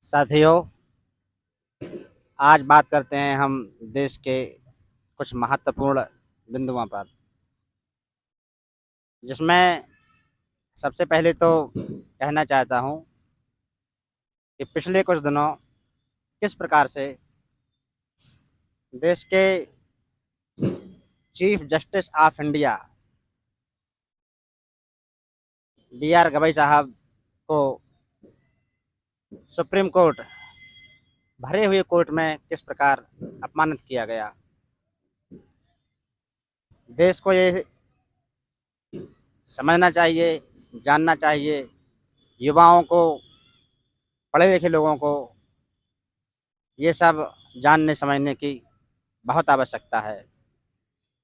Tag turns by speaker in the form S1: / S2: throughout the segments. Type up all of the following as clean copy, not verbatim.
S1: साथियों, आज बात करते हैं हम देश के कुछ महत्वपूर्ण बिंदुओं पर, जिसमें सबसे पहले तो कहना चाहता हूं कि पिछले कुछ दिनों किस प्रकार से देश के chief justice of India B R Gavai साहब को सुप्रीम कोर्ट भरे हुए कोर्ट में किस प्रकार अपमानित किया गया। देश को ये समझना चाहिए, जानना चाहिए, युवाओं को, पढ़े लिखे लोगों को ये सब जानने समझने की बहुत आवश्यकता है।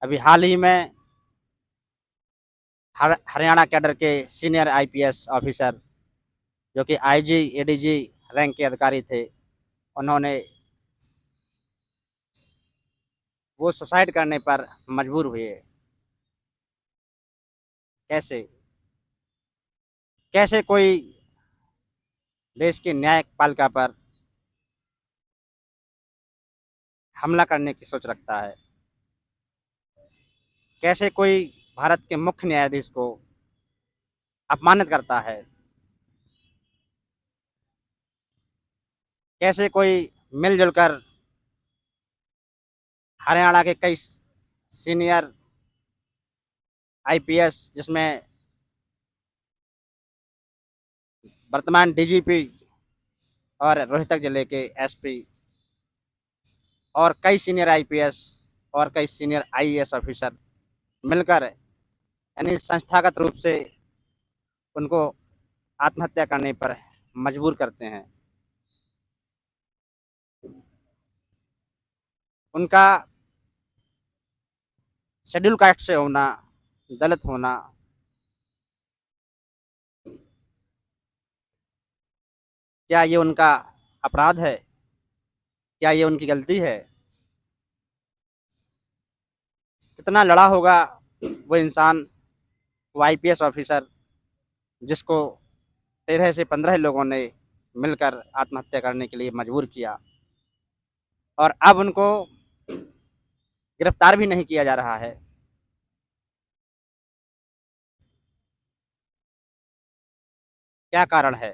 S1: अभी हाल ही में हरियाणा कैडर के सीनियर आईपीएस ऑफिसर, जो कि आईजी एडीजी रैंक के अधिकारी थे, उन्होंने वो सुसाइड करने पर मजबूर हुए। कैसे कैसे कोई देश की न्यायपालिका पर हमला करने की सोच रखता है? कैसे कोई भारत के मुख्य न्यायाधीश को अपमानित करता है? कैसे कोई मिलजुल कर हरियाणा के कई सीनियर आईपीएस, जिसमें वर्तमान डीजीपी और रोहतक जिले के एसपी और कई सीनियर आईपीएस और कई सीनियर आईएएस ऑफिसर मिलकर यानी संस्थागत रूप से उनको आत्महत्या करने पर मजबूर करते हैं। उनका शेड्यूल कास्ट से होना, दलित होना, क्या ये उनका अपराध है? क्या ये उनकी गलती है? कितना लड़ा होगा वो इंसान, वो आईपीएस ऑफिसर, जिसको 13 से 15 लोगों ने मिलकर आत्महत्या करने के लिए मजबूर किया, और अब उनको गिरफ्तार भी नहीं किया जा रहा है। क्या कारण है?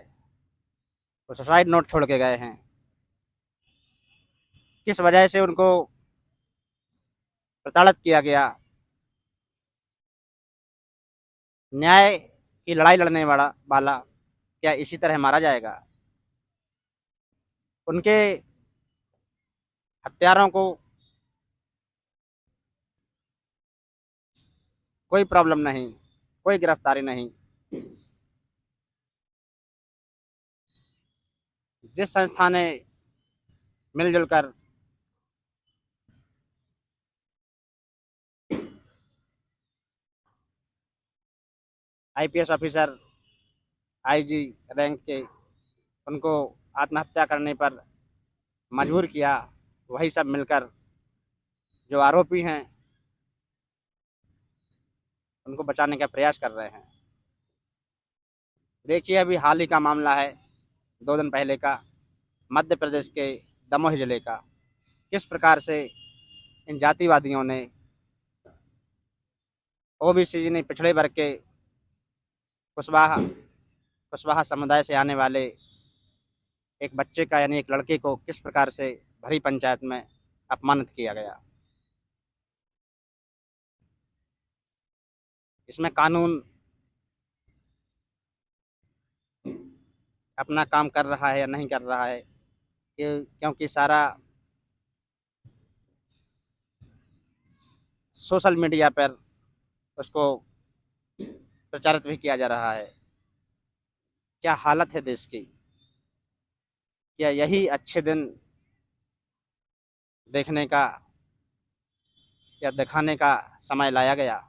S1: वो सुसाइड नोट छोड़ के गए हैं। किस वजह से उनको प्रताड़ित किया गया? न्याय की लड़ाई लड़ने वाला वाला क्या इसी तरह मारा जाएगा? उनके हत्यारों को कोई प्रॉब्लम नहीं, कोई गिरफ्तारी नहीं। जिस संस्था ने मिलजुल कर आईपीएस ऑफिसर, आईजी रैंक के, उनको आत्महत्या करने पर मजबूर किया, वही सब मिलकर जो आरोपी हैं उनको बचाने का प्रयास कर रहे हैं। देखिए, अभी हाल ही का मामला है, 2 दिन पहले का, मध्य प्रदेश के दमोह जिले का। किस प्रकार से इन जातिवादियों ने, ओबीसी ने, पिछड़े वर्ग के कुशवाहा कुशवाहा समुदाय से आने वाले एक बच्चे का, यानी एक लड़के को, किस प्रकार से भरी पंचायत में अपमानित किया गया। इसमें कानून अपना काम कर रहा है या नहीं कर रहा है, क्योंकि सारा सोशल मीडिया पर उसको प्रचारित भी किया जा रहा है। क्या हालत है देश की! क्या यही अच्छे दिन देखने का या दिखाने का समय लाया गया?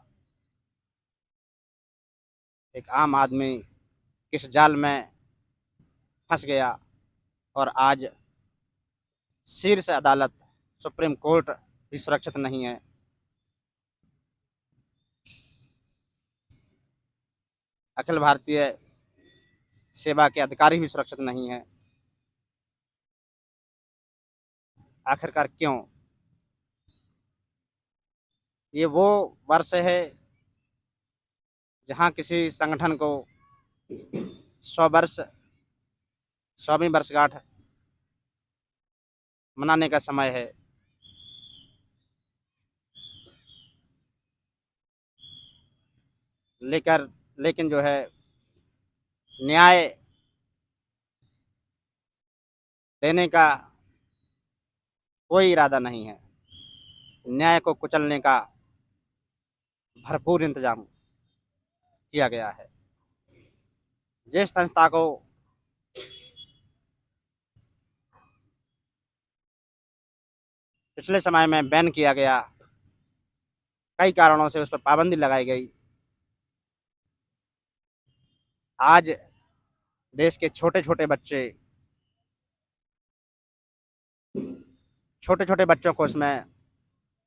S1: एक आम आदमी किस जाल में फंस गया, और आज शीर्ष अदालत सुप्रीम कोर्ट भी सुरक्षित नहीं है। अखिल भारतीय सेवा के अधिकारी भी सुरक्षित नहीं हैं। आखिरकार क्यों? ये वो वर्ष है जहाँ किसी संगठन को 100 वर्ष 100वीं वर्षगांठ मनाने का समय है। लेकर लेकिन जो है न्याय देने का कोई इरादा नहीं है। न्याय को कुचलने का भरपूर इंतजाम किया गया है। जिस संस्था को पिछले समय में बैन किया गया, कई कारणों से उस पर पाबंदी लगाई गई, आज देश के छोटे छोटे बच्चों को उसमें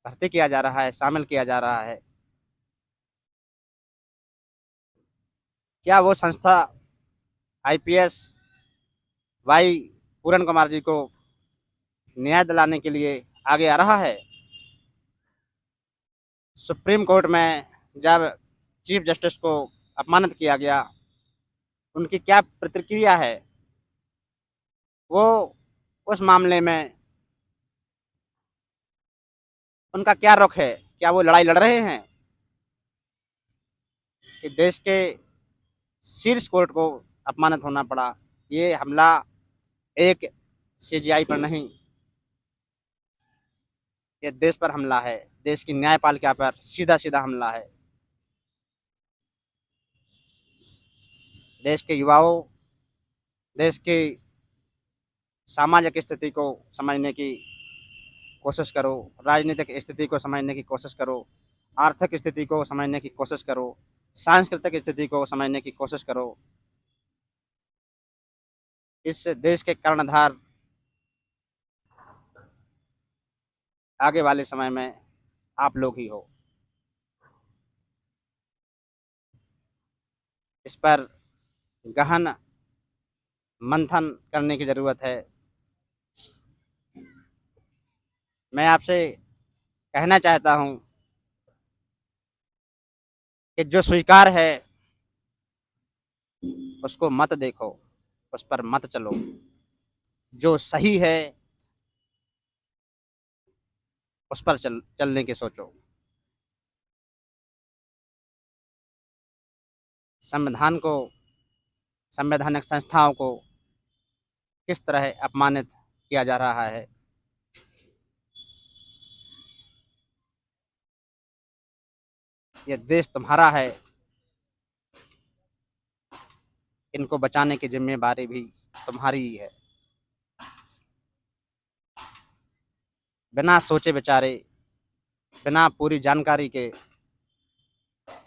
S1: भर्ती किया जा रहा है, शामिल किया जा रहा है। क्या वो संस्था आईपीएस वाई पूरन कुमार जी को न्याय दिलाने के लिए आगे आ रहा है? सुप्रीम कोर्ट में जब चीफ जस्टिस को अपमानित किया गया, उनकी क्या प्रतिक्रिया है? वो उस मामले में उनका क्या रुख है? क्या वो लड़ाई लड़ रहे हैं कि देश के शीर्ष कोर्ट को अपमानित होना पड़ा? ये हमला एक सीजीआई पर नहीं, ये देश पर हमला है, देश की न्यायपालिका पर सीधा सीधा हमला है। देश के युवाओं, देश की सामाजिक स्थिति को समझने की कोशिश करो, राजनीतिक स्थिति को समझने की कोशिश करो, आर्थिक स्थिति को समझने की कोशिश करो, सांस्कृतिक स्थिति को समझने की कोशिश करो। इस देश के कर्णधार आगे वाले समय में आप लोग ही हो। इस पर गहन मंथन करने की ज़रूरत है। मैं आपसे कहना चाहता हूँ कि जो स्वीकार है उसको मत देखो, उस पर मत चलो। जो सही है उस पर चलने की सोचो। संविधान को, संवैधानिक संस्थाओं को किस तरह अपमानित किया जा रहा है। ये देश तुम्हारा है, इनको बचाने की जिम्मेदारी भी तुम्हारी ही है। बिना सोचे विचारे, बिना पूरी जानकारी के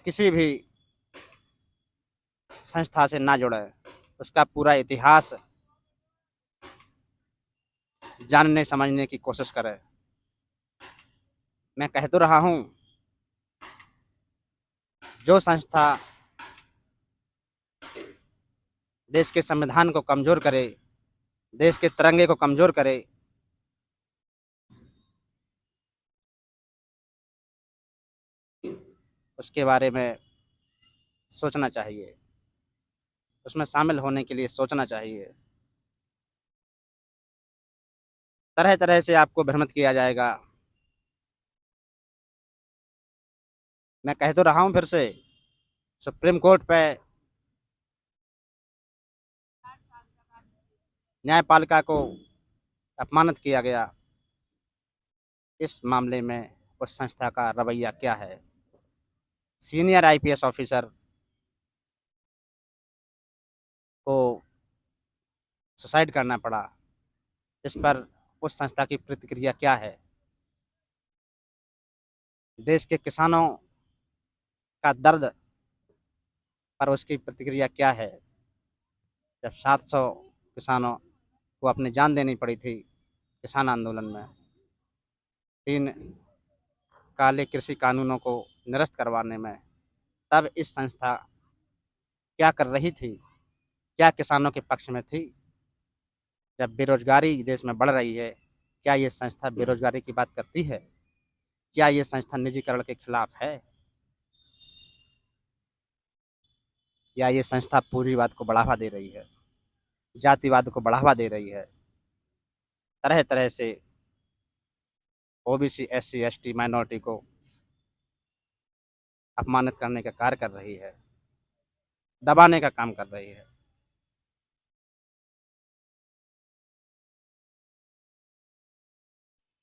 S1: किसी भी संस्था से ना जुड़े, उसका पूरा इतिहास जानने समझने की कोशिश करें। मैं कह तो रहा हूँ, जो संस्था देश के संविधान को कमज़ोर करे, देश के तिरंगे को कमज़ोर करे, उसके बारे में सोचना चाहिए, उसमें शामिल होने के लिए सोचना चाहिए। तरह तरह से आपको भ्रमित किया जाएगा। मैं कह तो रहा हूँ फिर से, सुप्रीम कोर्ट पे न्यायपालिका को अपमानित किया गया। इस मामले में उस संस्था का रवैया क्या है? सीनियर आईपीएस ऑफिसर को सुसाइड करना पड़ा, इस पर उस संस्था की प्रतिक्रिया क्या है? देश के किसानों का दर्द पर उसकी प्रतिक्रिया क्या है? जब 700 किसानों को अपनी जान देनी पड़ी थी किसान आंदोलन में, 3 काले कृषि कानूनों को निरस्त करवाने में, तब इस संस्था क्या कर रही थी? क्या किसानों के पक्ष में थी? जब बेरोजगारी देश में बढ़ रही है, क्या ये संस्था बेरोजगारी की बात करती है? क्या ये संस्था निजीकरण के खिलाफ है? या ये संस्था पूंजीवाद को बढ़ावा दे रही है, जातिवाद को बढ़ावा दे रही है, तरह तरह से ओबीसी, एससी, एसटी, माइनॉरिटी को अपमानित करने का कार्य कर रही है, दबाने का काम कर रही है?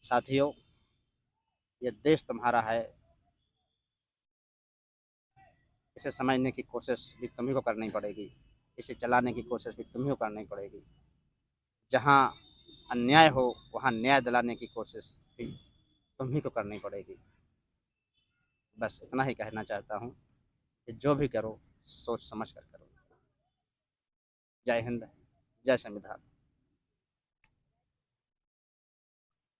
S1: साथियों, ये देश तुम्हारा है, इसे समझने की कोशिश भी तुम्ही को करनी पड़ेगी, इसे चलाने की कोशिश भी तुम्ही को करनी पड़ेगी। जहाँ अन्याय हो वहाँ न्याय दिलाने की कोशिश भी तुम्ही को करनी पड़ेगी। बस इतना ही कहना चाहता हूँ कि जो भी करो सोच समझ कर करो। जय हिंद, जय संविधान।